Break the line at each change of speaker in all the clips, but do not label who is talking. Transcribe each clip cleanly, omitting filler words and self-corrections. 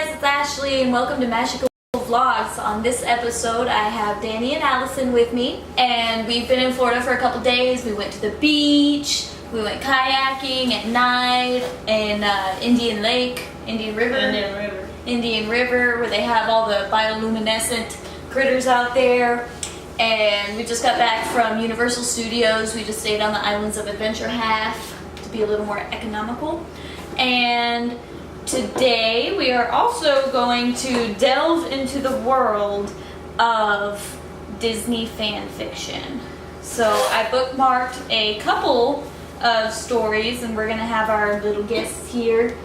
guys, it's Ashley and welcome to Magical Vlogs. On this episode I have Danny and Allison with me, and we've been in Florida for a couple days. We went to the beach, we went kayaking at night in Indian River, where they have all the bioluminescent critters out there. And we just got back from Universal Studios. We just stayed on the Islands of Adventure half to be a little more economical. And today we are also going to delve into the world of Disney fan fiction. So I bookmarked a couple of stories, and we're gonna have our little guests here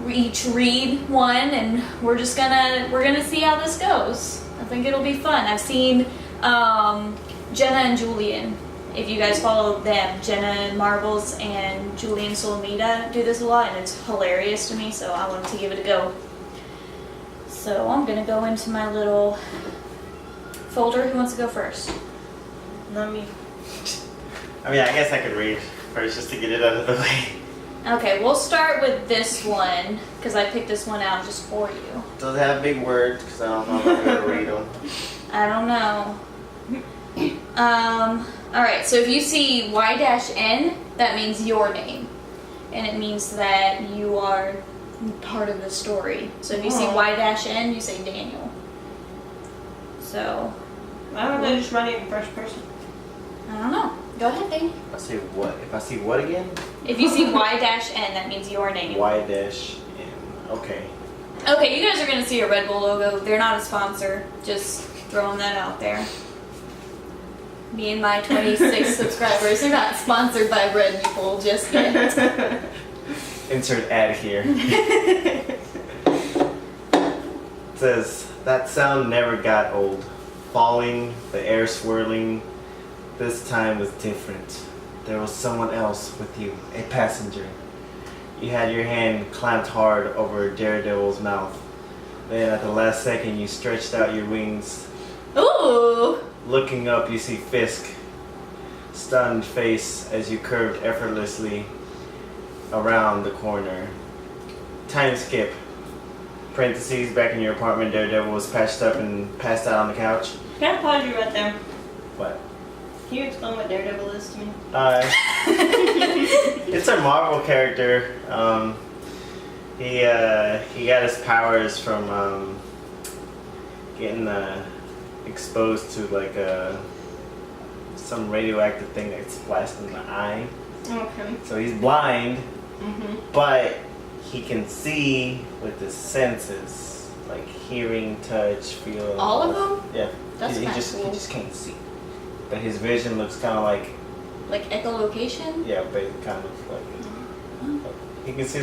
each read one, and we're gonna see how this goes. I think it'll be fun. I've seen Jenna and Julian. If you guys follow them, Jenna Marbles and Julian Solomita do this a lot, and it's hilarious to me, so I wanted to give it a go. So I'm gonna go into my little folder. Who wants to go first?
Not me.
I mean, I guess I could read first just to get it out of the way.
Okay, we'll start with this one, because I picked this one out just for you.
Does it have big words? Because I don't know if I'm going to read them.
I don't know. Alright, so if you see Y-N, that means your name. And it means that you are part of the story. So if you see Y-N, you say Daniel. So,
Why don't they just run it in first person?
I don't know. Go ahead, Danny.
I say what? If I see what again?
If you see Y-N, that means your name.
Y-N. Okay.
Okay, you guys are going to see a Red Bull logo. They're not a sponsor. Just throwing that out there. Me and my 26 subscribers are not sponsored by Red Bull just yet.
Insert ad here. It says, that sound never got old. Falling, the air swirling. This time was different. There was someone else with you, a passenger. You had your hand clamped hard over Daredevil's mouth. Then at the last second you stretched out your wings.
Ooh!
Looking up you see Fisk, stunned face as you curved effortlessly around the corner. Time skip. Parentheses, back in your apartment, Daredevil was patched up and passed out on the couch.
Can I pause you right there?
What?
Can you explain what Daredevil is to me?
It's a Marvel character. He got his powers from getting exposed to like some radioactive thing that splashed in the eye.
Okay.
So he's blind, but he can see with his senses, like hearing, touch, feel.
All of them?
Yeah.
That's
he
kinda
just
cool.
he just can't see. But his vision looks kind of like.
Like echolocation?
Yeah, but kind of like he can see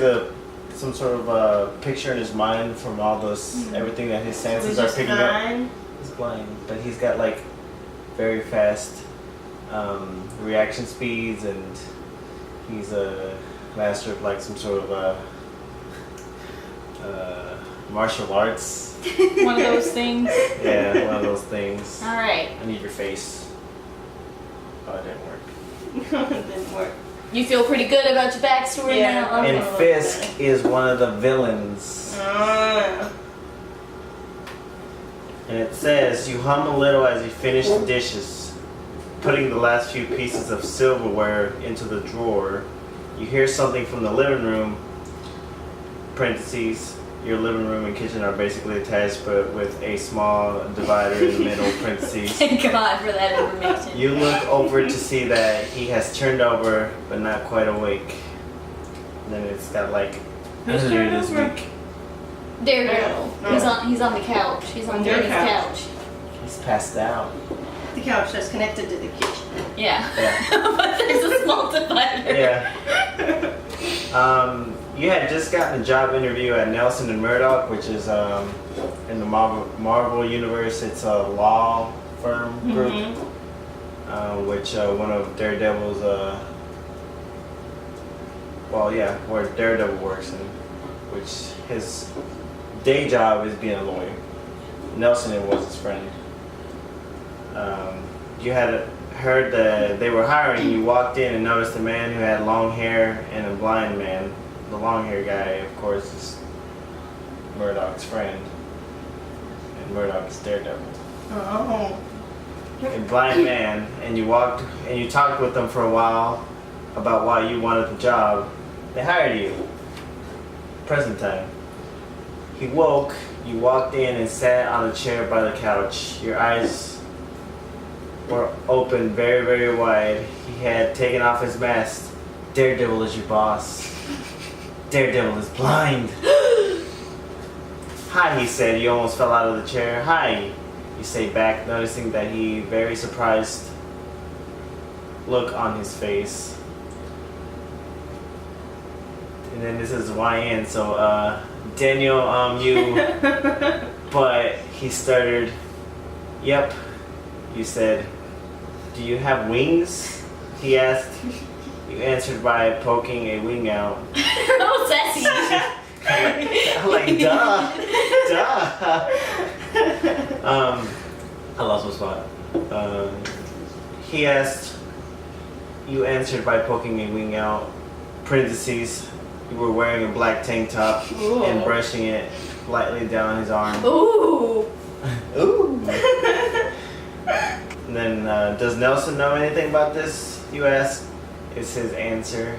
some sort of picture in his mind from all those everything that his senses are picking up. He's blind, but he's got like very fast reaction speeds, and he's a master of like some sort of martial arts.
One of those things?
Yeah, one of those things.
Alright.
I need your face. Oh, it didn't work.
It didn't work.
You feel pretty good about your backstory now? Okay.
And Fisk is one of the villains. And it says, you hum a little as you finish the dishes, putting the last few pieces of silverware into the drawer. You hear something from the living room, parentheses, your living room and kitchen are basically attached, but with a small divider in the middle, parentheses.
Thank God for that information.
You look over to see that he has turned over, but not quite awake. And then it's got like,
Who's turned
this
over?
week.
Daredevil.
Oh.
He's on the couch. He's on
your
Danny's couch.
He's passed out.
The couch that's connected to the kitchen.
Yeah.
Yeah.
But there's a small divider.
Yeah. You had just gotten a job interview at Nelson and Murdock, which is in the Marvel universe. It's a law firm group, which one of Daredevil's, where Daredevil works in, which his day job is being a lawyer. Nelson was his friend. You had heard that they were hiring. You walked in and noticed a man who had long hair and a blind man. The long hair guy, of course, is Murdock's friend. And Murdock is Daredevil.
Oh.
A blind man, and you talked with them for a while about why you wanted the job. They hired you. Present time. He woke, you walked in and sat on a chair by the couch. Your eyes were open very, very wide. He had taken off his mask. Daredevil is your boss. Daredevil is blind. Hi, he said. You almost fell out of the chair. Hi, you say back, noticing that he very surprised look on his face. And then this is YN, so Daniel, you, but he stuttered. Yep, you said. Do you have wings? He asked. You answered by poking a wing out.
Oh, sassy.
Like, duh. I lost my spot. He asked. You answered by poking a wing out. Parentheses. You were wearing a black tank top
Ooh.
and brushing it lightly down his arm.
Ooh.
Ooh. And then, does Nelson know anything about this? You ask. Is his answer.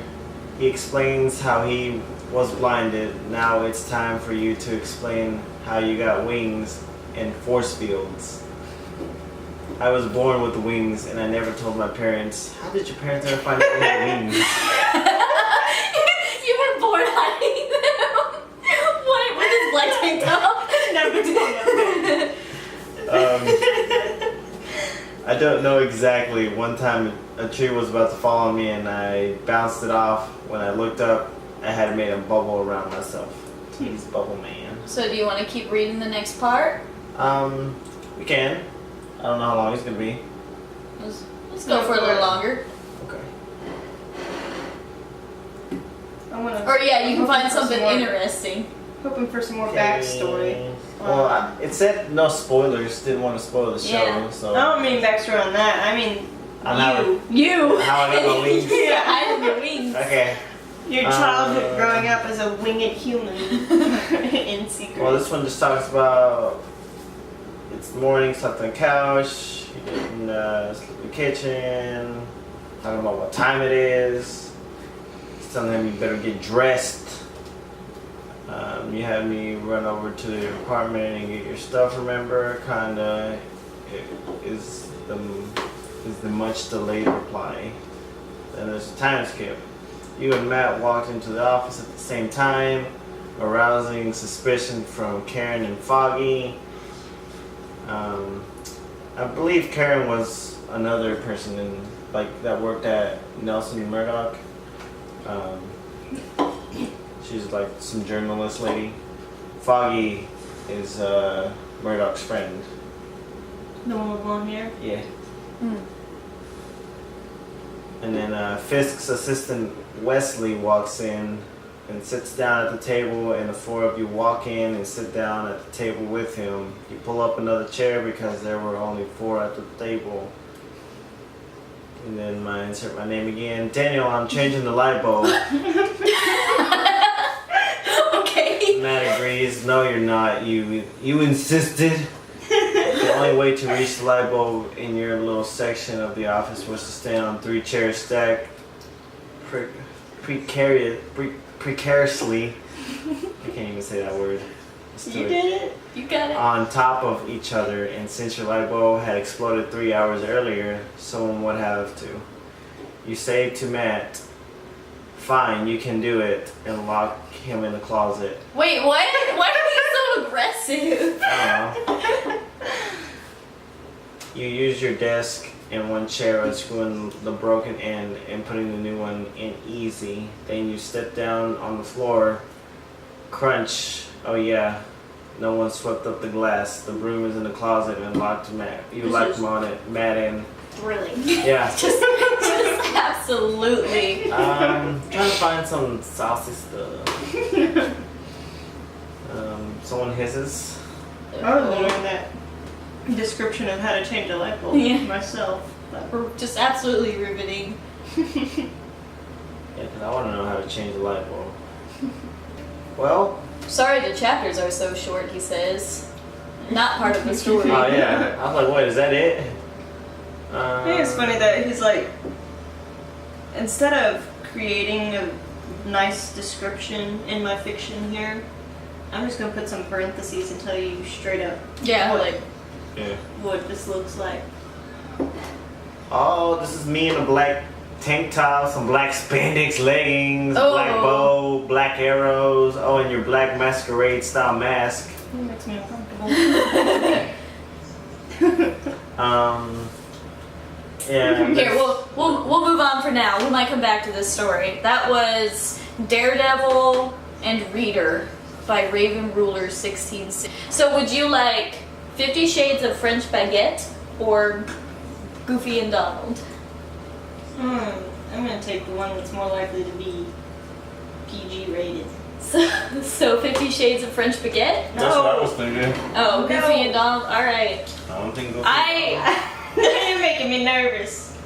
He explains how he was blinded. Now it's time for you to explain how you got wings and force fields. I was born with the wings and I never told my parents. How did your parents ever find out you had wings?
You were born hiding them. What? With his black tank top?
Never told
I don't know exactly. One time a tree was about to fall on me and I bounced it off. When I looked up, I had made a bubble around myself. He's Bubble Man.
So do you want to keep reading the next part?
We can. I don't know how long it's gonna be.
Let's go for a little longer.
Okay.
Or yeah, you can find something interesting.
Hoping for some more backstory.
Well, it said no spoilers. Didn't want to spoil the show,
Yeah.
so.
I don't mean backstory on that. I mean
You.
How I got my wings.
Yeah, I have your wings.
Okay.
your childhood growing up as a winged human in secret.
Well, this one just talks about it's morning, slept on the couch, you didn't sleep in the kitchen, talking about what time it is. He's telling him you better get dressed. You had me run over to your apartment and get your stuff, remember? Kinda is the much delayed reply. Then there's a time skip. You and Matt walked into the office at the same time, arousing suspicion from Karen and Foggy. I believe Karen was another person that worked at Nelson and Murdock. She's like some journalist lady. Foggy is Murdock's friend.
The one with blonde hair?
Yeah.
Hmm.
And then Fisk's assistant Wesley walks in and sits down at the table, and the four of you walk in and sit down at the table with him. You pull up another chair because there were only four at the table. And then insert my name again. Daniel, I'm changing the light bulb.
Okay.
Matt agrees. No, you're not. You insisted. The only way to reach the light bulb in your little section of the office was to stand on 3 chairs stacked precariously. I can't even say that word.
You did it?
You got it.
On top of each other, and since your light bulb had exploded 3 hours earlier, someone would have to. You say to Matt, "Fine, you can do it," and lock him in the closet.
Wait, what? Why are you so aggressive?
I don't know. You use your desk and one chair, unscrewing the broken end and putting the new one in easy. Then you step down on the floor. Crunch. Oh yeah. No one swept up the glass. The broom is in the closet and locked Matt. You locked him on it. Matt in.
Thrilling.
Yeah.
just absolutely.
Trying to find some saucy stuff. Someone hisses.
I was learning that description of how to change a light bulb myself.
Just absolutely riveting.
Yeah, because I want to know how to change the light bulb. Well,
Sorry the chapters are so short, he says. Not part of the story.
Oh yeah, I was like, wait, is that it?
I think it's funny that he's like, instead of creating a nice description in my fiction here, I'm just gonna put some parentheses and tell you straight up
Yeah,
what,
like,
what this looks like.
Oh, this is me in a black tank top, some black spandex leggings,
Oh.
black bow, black arrows. Oh, and your black masquerade style mask.
It makes me uncomfortable.
Yeah.
here, we'll move on for now. We might come back to this story. That was Daredevil and Reader by Raven Ruler 16. So would you like 50 Shades of French Baguette or Goofy and Donald?
I'm gonna take the one that's more likely to be PG rated.
So 50 Shades of French Baguette?
That's what I was thinking.
Oh,
No.
Goofy and Donald. All right.
I don't think
You're making me nervous.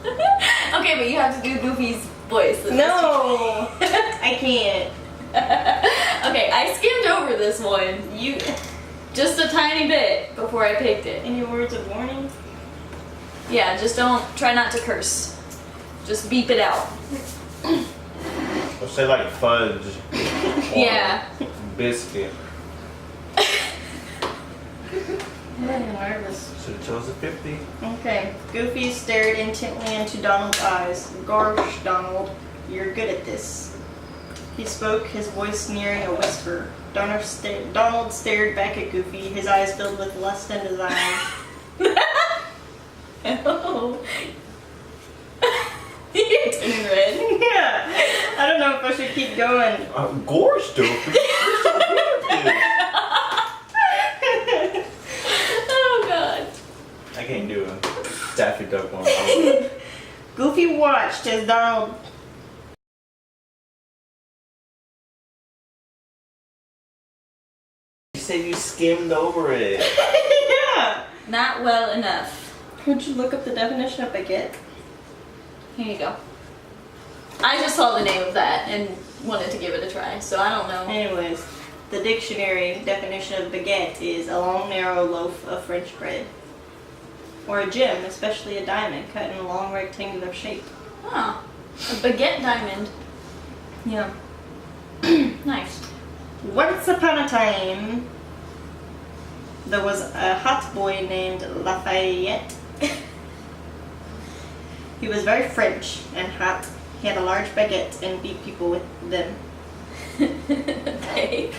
Okay, but you have to do Goofy's voice.
No, I can't.
Okay, I skimmed over this one.
You.
Just a tiny bit before I picked it.
Any words of warning?
Yeah, just try not to curse. Just beep it out.
Or say like fudge. Or
Yeah.
Biscuit.
I'm really nervous.
Should have chosen 50.
Okay. Goofy stared intently into Donald's eyes. Gosh, Donald, you're good at this. He spoke, his voice nearing a whisper. Donald stared back at Goofy, his eyes filled with lust and desire.
Oh. You're turning red.
Yeah. I don't know if I should keep going.
Gorge, Dopey.
Oh god.
I can't do a Daffy Duck one.
Goofy watched as Donald.
You said you skimmed over it.
Yeah.
Not well enough.
Could you look up the definition of baguette?
Here you go. I just saw the name of that and wanted to give it a try, so I don't know.
Anyways, the dictionary definition of baguette is a long, narrow loaf of French bread. Or a gem, especially a diamond, cut in a long rectangular shape.
Oh, a baguette diamond.
Yeah.
Nice.
Once upon a time, there was a hot boy named Lafayette. He was very French and hot. He had a large baguette and beat people with them.
Okay.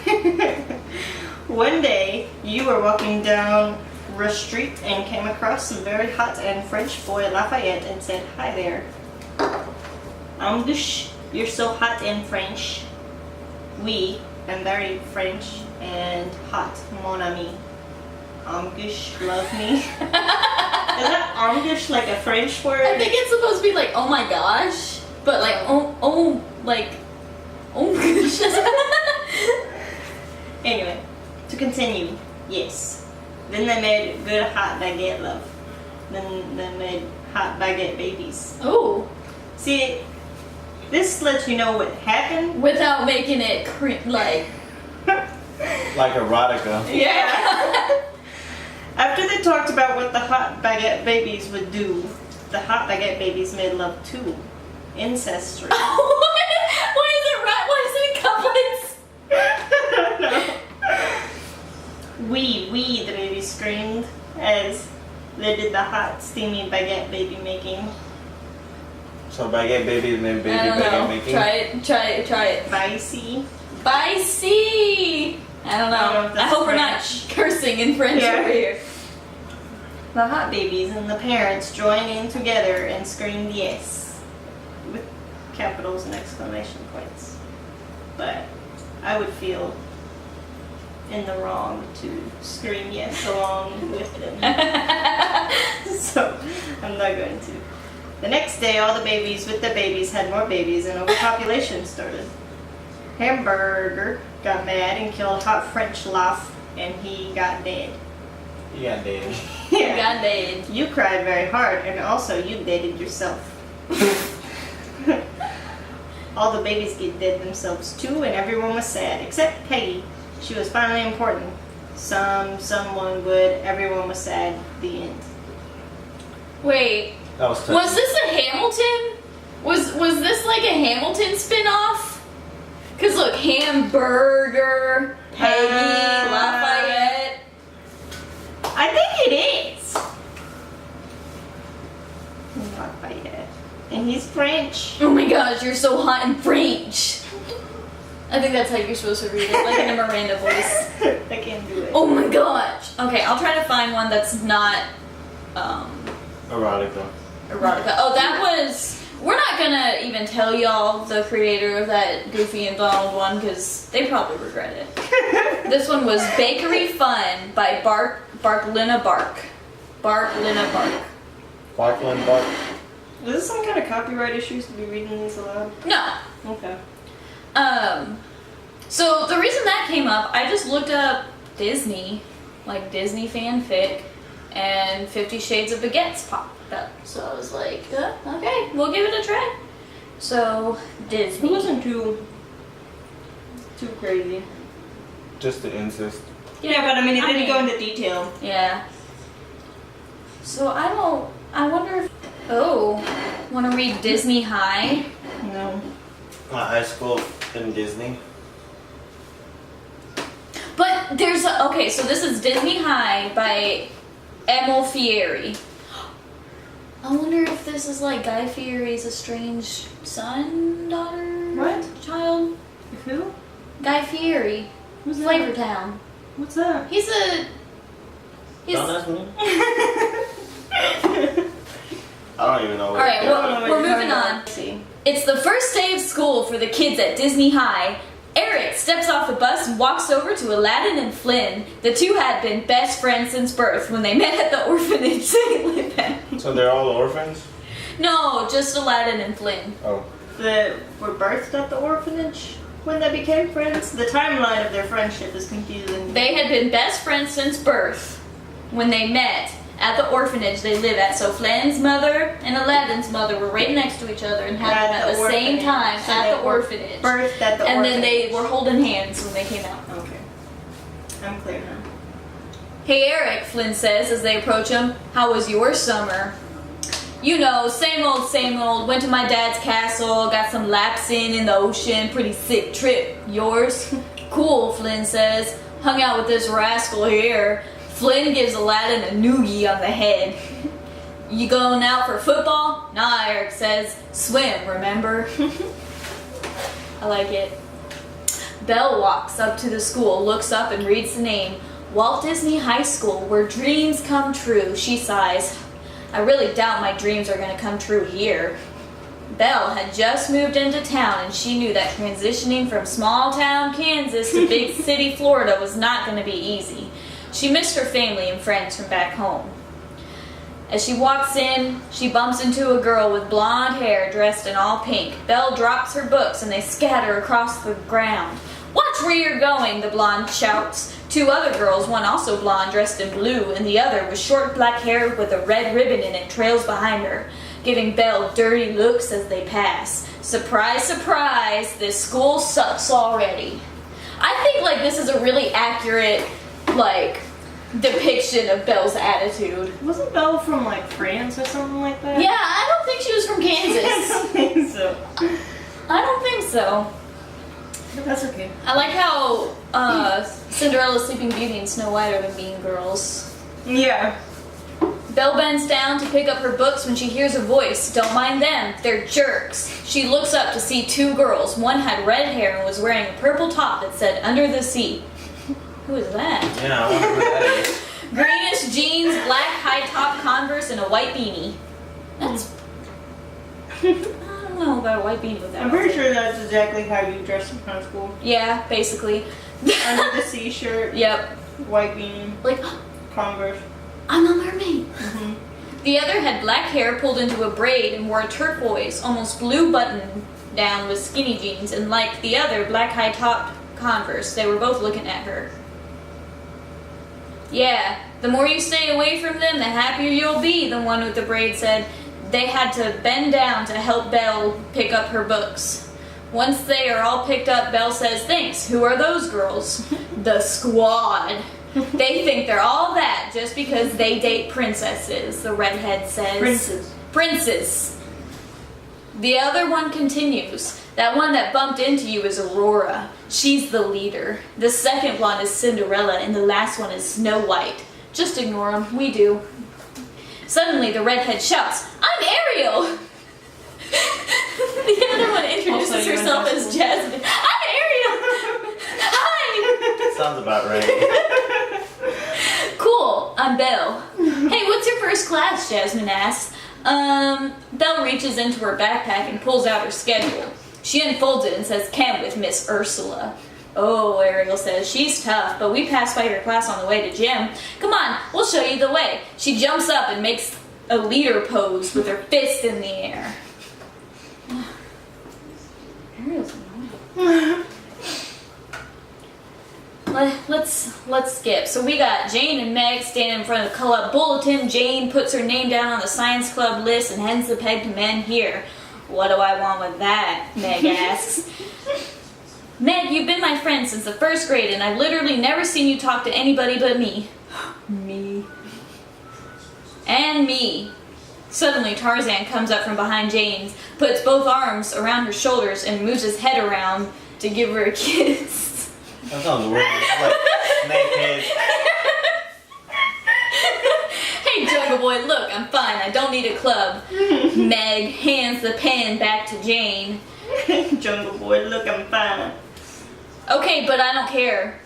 One day, you were walking down a street and came across a very hot and French boy Lafayette and said, "Hi there. Angush, you're so hot and French. Oui, I'm very French and hot, mon ami. Angush, love me." Isn't Angush like a French word?
I think it's supposed to be like, oh my gosh, but like, oh gosh.
Anyway, to continue, yes. Then they made good hot baguette love. Then they made hot baguette babies.
Oh,
See, this lets you know what happened.
without making it like.
Like erotica.
Yeah. After they talked about what the hot baguette babies would do, the hot baguette babies made love too. Ancestry.
Why is it right? Why is it couplets?
We, the baby screamed as they did the hot, steamy baguette baby making.
So baguette baby and then baby
I don't
baguette
know.
making.
Try it.
Spicy.
By sea. I don't
I don't know
know.
if
I
that's
hope we're not
French.
cursing in French
Yeah.
over here.
The hot babies and the parents joined in together and screamed yes. With capitals and exclamation points. But I would feel in the wrong to scream yes along with them. So I'm not going to. The next day, all the babies with the babies had more babies and overpopulation started. Hamburger got mad and killed hot French loaf and he got dead.
You got dead.
God dang.
You cried very hard and also you dated yourself. All the babies did themselves too, and everyone was sad, except Peggy. She was finally important. Someone good, everyone was sad. The end.
Wait,
That was touching.
was this a Hamilton? Was this like a Hamilton spin-off? Cause look, Hamburger, Peggy, Lafayette.
I think it is. Lafayette. And he's French.
Oh my gosh, you're so hot in French. I think that's how you're supposed to read it, like in a Miranda voice.
I can't do it.
Oh my gosh. Okay, I'll try to find one that's not
Erotica.
erotica. Oh, that was. We're not gonna even tell y'all the creator of that Goofy and Donald one because they probably regret it. This one was Bakery Fun by Barklina Bark. Barklina Bark.
Barkland Bark.
Is this some kind of copyright issues to be reading these aloud?
No.
Okay.
So the reason that came up, I just looked up Disney, like Disney fanfic, and 50 Shades of Baguettes popped up. So I was like, okay, we'll give it a try. So Disney.
It wasn't too crazy.
Just the incest.
Yeah, but I mean, it didn't go into detail.
Yeah. So I wonder if, want to read Disney High?
No.
High school in Disney.
But there's okay, so this is Disney High by Emil Fieri. I wonder if this is like Guy Fieri's estranged son, daughter,
What?
child?
Who?
Guy Fieri,
Who's that?
Flavortown.
What's that?
He's
Don't ask me. I don't even know.
All right,
I don't know what
we're
you're
moving
talking
on.
about. See.
It's the first day of school for the kids at Disney High. Eric steps off the bus and walks over to Aladdin and Flynn. The two had been best friends since birth when they met at the orphanage they live at.
So they're all orphans?
No, just Aladdin and Flynn.
Oh.
Were birthed at the orphanage when they became friends? The timeline of their friendship is confusing.
They had been best friends since birth when they met at the orphanage they live at. So Flynn's mother and Aladdin's mother were right next to each other and had them at the same time
So
at
they
the
were
orphanage.
Birthed at the
And
orphanage.
then they were holding hands when they came out.
Okay. I'm clear now.
Hey Eric, Flynn says as they approach him, how was your summer? You know, same old, went to my dad's castle, got some laps in the ocean, pretty sick trip. Yours? Cool, Flynn says, hung out with this rascal here. Flynn gives Aladdin a noogie on the head. You going out for football? Nah, Eric says, swim, remember? I like it. Belle walks up to the school, looks up and reads the name. Walt Disney High School, where dreams come true. She sighs. I really doubt my dreams are going to come true here. Belle had just moved into town and she knew that transitioning from small town Kansas to big city Florida was not going to be easy. She missed her family and friends from back home. As she walks in, she bumps into a girl with blonde hair dressed in all pink. Belle drops her books and they scatter across the ground. Watch where you're going, the blonde shouts. Two other girls, one also blonde dressed in blue and the other with short black hair with a red ribbon in it, trails behind her, giving Belle dirty looks as they pass. Surprise, surprise, this school sucks already. I think like this is a really accurate like depiction of Belle's attitude.
Wasn't Belle from like France or something like that?
Yeah, I don't think she was from
I
Kansas.
don't think so.
I don't think so.
That's okay.
I like how Cinderella, Sleeping Beauty, and Snow White are the mean girls.
Yeah.
Belle bends down to pick up her books when she hears a voice. Don't mind them, they're jerks. She looks up to see two girls. One had red hair and was wearing a purple top that said Under the Sea. Who is that?
Yeah, I wonder who that is.
Greenish jeans, black high-top Converse, and a white beanie. That's... I don't know about a white beanie with that.
I'm pretty
outfit.
sure that's exactly how you dress in high school.
Yeah, basically.
Under the sea shirt,
Yep.
white beanie,
Like,
Converse.
I'm a mermaid.
Mm-hmm.
The other had black hair pulled into a braid and wore a turquoise, almost blue button down with skinny jeans, and like the other, black high-top Converse. They were both looking at her. Yeah, the more you stay away from them, the happier you'll be, the one with the braid said. They had to bend down to help Belle pick up her books. Once they are all picked up, Belle says, "Thanks. Who are those girls?" "The squad." "They think they're all that just because they date princesses," the redhead says. Princes. The other one continues. "That one that bumped into you is Aurora. She's the leader. The second one is Cinderella, and the last one is Snow White. Just ignore them. We do." Suddenly, the redhead shouts, "I'm Ariel!" The other one introduces herself as Jasmine. "I'm Ariel! Hi!"
Sounds about right.
"Cool, I'm Belle." "Hey, what's your first class?" Jasmine asks. Belle reaches into her backpack and pulls out her schedule. She unfolds it and says, "Camp with Miss Ursula." "Oh," Ariel says, "she's tough, but we passed by your class on the way to gym. Come on, we'll show you the way." She jumps up and makes a leader pose with her fist in the air. Ariel's annoying. Let's skip. So we got Jane and Meg standing in front of the club bulletin. Jane puts her name down on the science club list and hands the peg to Men here. "What do I want with that?" Meg asks. "Meg, you've been my friend since the first grade, and I've literally never seen you talk to anybody but me." "Me." "And me." Suddenly, Tarzan comes up from behind Jane, puts both arms around her shoulders, and moves his head around to give her a kiss.
That sounds weird. Like, naked.
"Hey, Jungle Boy, look, I'm fine. I don't need a club." Meg hands the pen back to Jane.
Jungle Boy, look, I'm fine.
"Okay, but I don't care."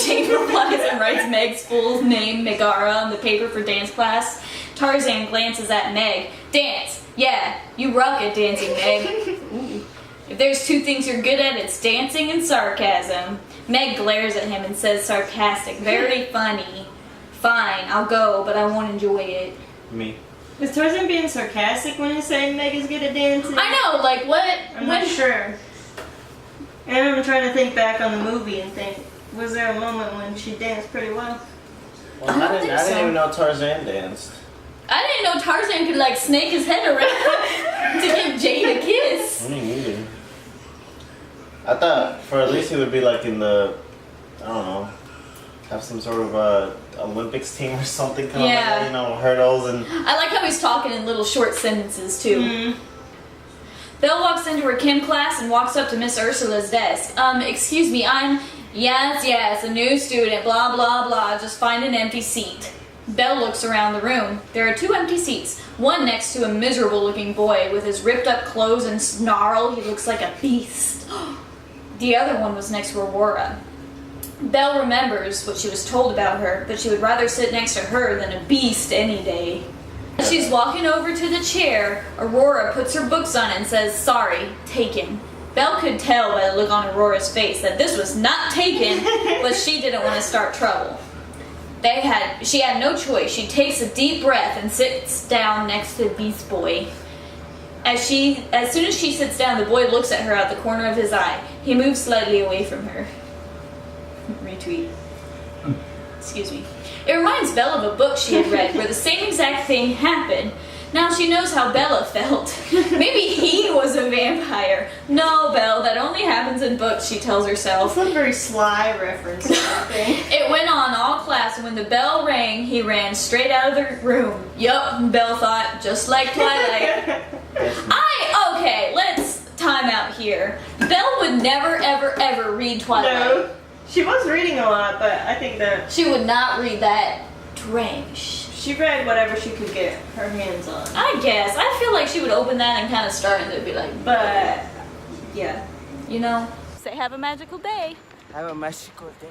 Jane replies and writes Meg's full name, Megara, on the paper for dance class. Tarzan glances at Meg. "Dance. Yeah, you rock at dancing, Meg." Ooh. "If there's two things you're good at, it's dancing and sarcasm." Meg glares at him and says sarcastic, "Very funny." "Fine, I'll go, but I won't enjoy it."
Me.
Is Tarzan being sarcastic when he's saying Meg is good at dancing?
I know, like what?
I'm not sure. And I'm trying to think back on the movie and think, was there a moment when she danced pretty well?
Well,
I don't
I
think
didn't
so.
even know Tarzan danced.
I didn't know Tarzan could like snake his head around to give Jane a kiss.
Me neither. I thought for at least he would be like in the, I don't know, have some sort of Olympics team or something. Kind of like, you know, hurdles and.
I like how he's talking in little short sentences too.
Mm-hmm.
Belle walks into her chem class and walks up to Miss Ursula's desk. Excuse me, I'm, yes, a new student, blah, blah, blah, just find an empty seat." Belle looks around the room. There are 2 empty seats, one next to a miserable looking boy with his ripped up clothes and snarl. He looks like a beast. The other one was next to Aurora. Belle remembers what she was told about her, but she would rather sit next to her than a beast any day. As she's walking over to the chair, Aurora puts her books on and says, "Sorry, taken." Belle could tell by the look on Aurora's face that this was not taken, but she didn't want to start trouble. She had no choice. She takes a deep breath and sits down next to Beast Boy. As soon as she sits down, the boy looks at her out the corner of his eye. He moves slightly away from her. Retweet. Excuse me. It reminds Belle of a book she had read where the same exact thing happened. Now she knows how Bella felt. Maybe he was a vampire. "No, Belle, that only happens in books," she tells herself.
That's a very sly reference to something.
It went on all class, and when the bell rang, he ran straight out of the room. Yup, Belle thought, just like Twilight. Okay, let's time out here. Belle would never, ever, ever read Twilight.
No, she was reading a lot, but I think that
She would not read that trash.
she read whatever she could get her hands on.
I guess. I feel like she would open that and kind of start and it'd be like,
But, yeah.
you know? Say have a magical day.
Have a magical day.